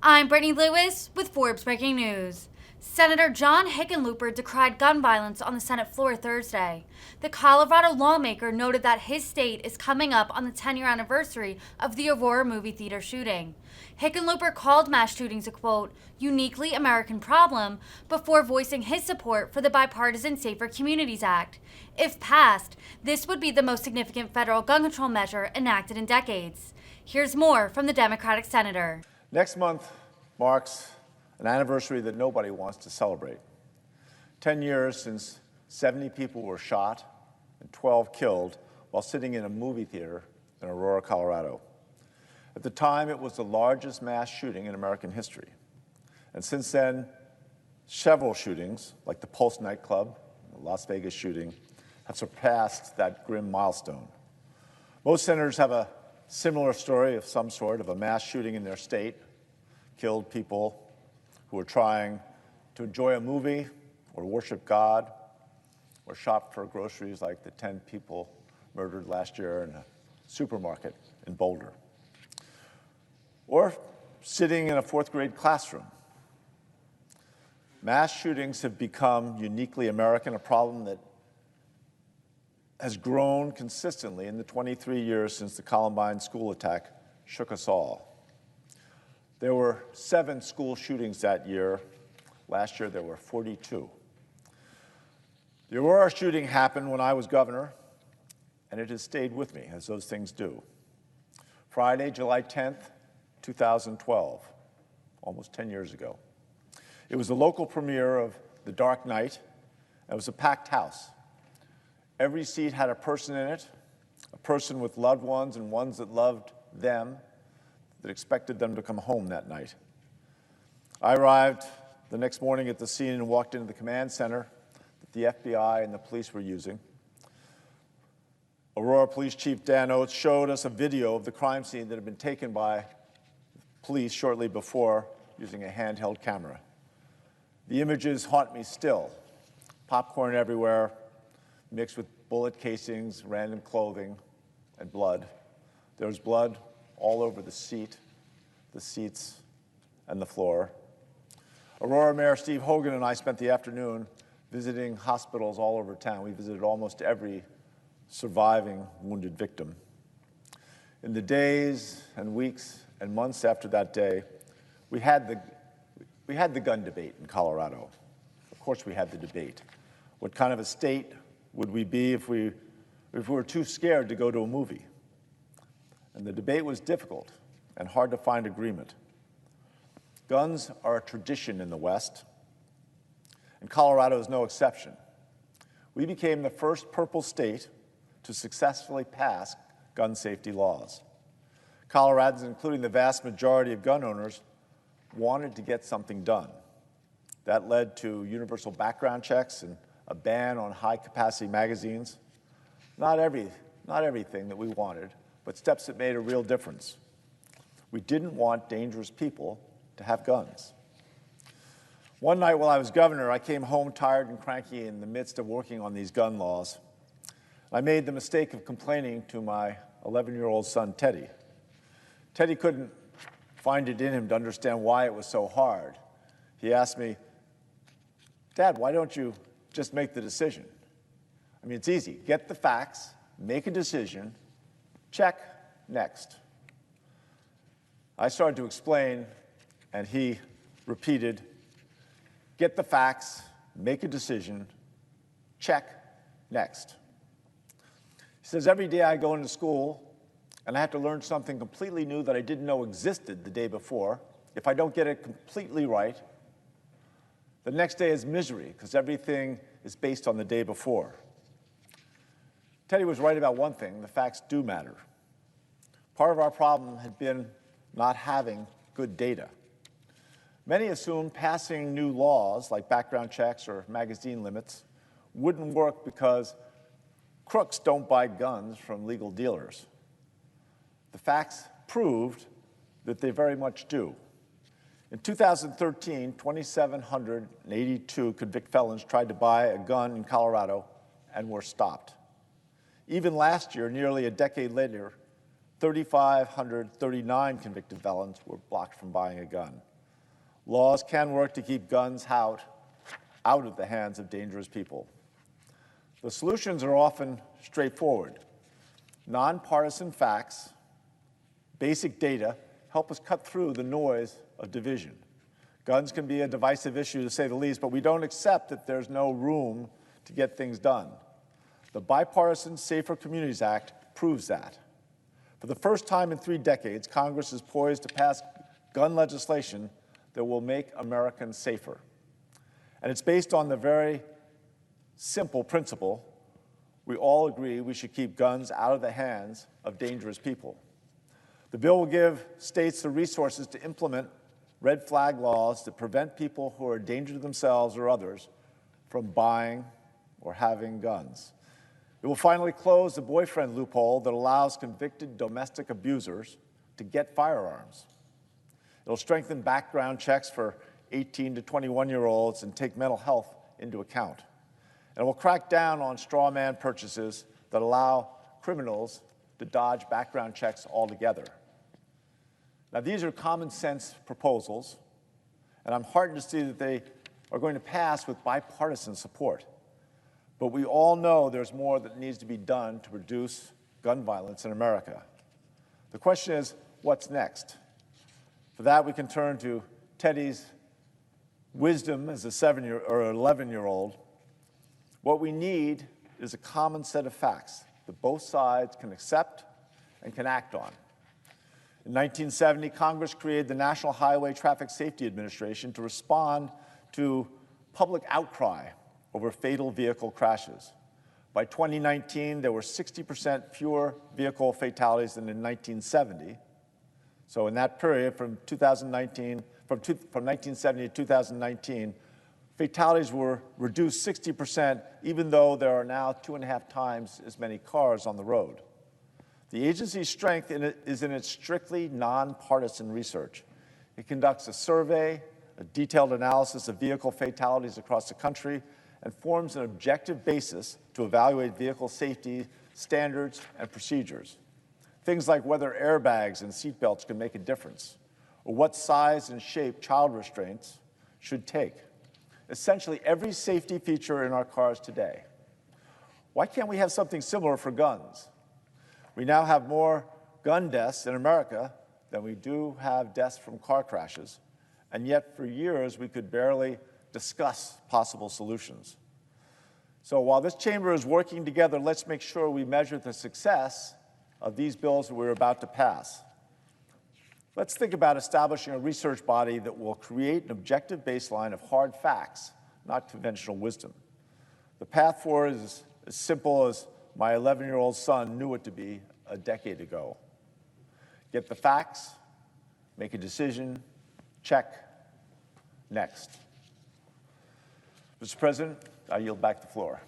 I'm Brittany Lewis with Forbes Breaking News. Senator John Hickenlooper decried gun violence on the Senate floor Thursday. The Colorado lawmaker noted that his state is coming up on the 10-year anniversary of the Aurora movie theater shooting. Hickenlooper called mass shootings a, quote, uniquely American problem before voicing his support for the bipartisan Safer Communities Act. If passed, this would be the most significant federal gun control measure enacted in decades. Here's more from the Democratic senator. Next month marks an anniversary that nobody wants to celebrate. 10 years since 70 people were shot and 12 killed while sitting in a movie theater in Aurora, Colorado. At the time, it was the largest mass shooting in American history. And since then, several shootings, like the Pulse nightclub, the Las Vegas shooting, have surpassed that grim milestone. Most senators have a similar story of some sort of a mass shooting in their state, killed people who were trying to enjoy a movie or worship God or shop for groceries, like the 10 people murdered last year in a supermarket in Boulder. Or sitting in a fourth grade classroom. Mass shootings have become uniquely American, a problem that has grown consistently in the 23 years since the Columbine school attack shook us all. There were 7 school shootings that year. Last year, there were 42. The Aurora shooting happened when I was governor, and it has stayed with me, as those things do. Friday, July 10th, 2012, almost 10 years ago. It was the local premiere of The Dark Knight, and it was a packed house. Every seat had a person in it, a person with loved ones and ones that loved them, that expected them to come home that night. I arrived the next morning at the scene and walked into the command center that the FBI and the police were using. Aurora Police Chief Dan Oates showed us a video of the crime scene that had been taken by police shortly before using a handheld camera. The images haunt me still. Popcorn everywhere, mixed with bullet casings, random clothing, and blood. There was blood all over the seats, and the floor. Aurora Mayor Steve Hogan and I spent the afternoon visiting hospitals all over town. We visited almost every surviving wounded victim. In the days and weeks and months after that day, we had the gun debate in Colorado. Of course we had the debate. What kind of a state would we be if we were too scared to go to a movie? And the debate was difficult and hard to find agreement. Guns are a tradition in the West, and Colorado is no exception. We became the first purple state to successfully pass gun safety laws. Coloradans, including the vast majority of gun owners, wanted to get something done. That led to universal background checks and a ban on high-capacity magazines. Not everything that we wanted, but steps that made a real difference. We didn't want dangerous people to have guns. One night while I was governor, I came home tired and cranky in the midst of working on these gun laws. I made the mistake of complaining to my 11-year-old son, Teddy. Teddy couldn't find it in him to understand why it was so hard. He asked me, "Dad, why don't you just make the decision?" I mean, it's easy. Get the facts, make a decision, check, next. I started to explain, and he repeated, get the facts, make a decision, check, next. He says, every day I go into school, and I have to learn something completely new that I didn't know existed the day before. If I don't get it completely right, the next day is misery, because everything is based on the day before. Teddy was right about one thing: the facts do matter. Part of our problem had been not having good data. Many assumed passing new laws, like background checks or magazine limits, wouldn't work because crooks don't buy guns from legal dealers. The facts proved that they very much do. In 2013, 2,782 convicted felons tried to buy a gun in Colorado and were stopped. Even last year, nearly a decade later, 3,539 convicted felons were blocked from buying a gun. Laws can work to keep guns out of the hands of dangerous people. The solutions are often straightforward. Nonpartisan facts, basic data help us cut through the noise of division. Guns can be a divisive issue, to say the least, but we don't accept that there's no room to get things done. The Bipartisan Safer Communities Act proves that. For the first time in 3 decades, Congress is poised to pass gun legislation that will make Americans safer. And it's based on the very simple principle: we all agree we should keep guns out of the hands of dangerous people. The bill will give states the resources to implement red flag laws that prevent people who are a danger to themselves or others from buying or having guns. It will finally close the boyfriend loophole that allows convicted domestic abusers to get firearms. It'll strengthen background checks for 18 to 21-year-olds and take mental health into account. And it will crack down on straw man purchases that allow criminals to dodge background checks altogether. Now, these are common sense proposals, and I'm heartened to see that they are going to pass with bipartisan support. But we all know there's more that needs to be done to reduce gun violence in America. The question is, what's next? For that, we can turn to Teddy's wisdom as a 7-year or 11-year-old. What we need is a common set of facts that both sides can accept and can act on. In 1970, Congress created the National Highway Traffic Safety Administration to respond to public outcry over fatal vehicle crashes. By 2019, there were 60% fewer vehicle fatalities than in 1970. So in that period, from 1970 to 2019, fatalities were reduced 60%, even though there are now 2.5 times as many cars on the road. The agency's strength is in its strictly nonpartisan research. It conducts a survey, a detailed analysis of vehicle fatalities across the country, and forms an objective basis to evaluate vehicle safety standards and procedures. Things like whether airbags and seatbelts can make a difference, or what size and shape child restraints should take. Essentially, every safety feature in our cars today. Why can't we have something similar for guns? We now have more gun deaths in America than we do have deaths from car crashes, and yet for years we could barely discuss possible solutions. So while this chamber is working together, let's make sure we measure the success of these bills that we're about to pass. Let's think about establishing a research body that will create an objective baseline of hard facts, not conventional wisdom. The path forward is as simple as my 11-year-old son knew it to be a decade ago. Get the facts, make a decision, check, next. Mr. President, I yield back the floor.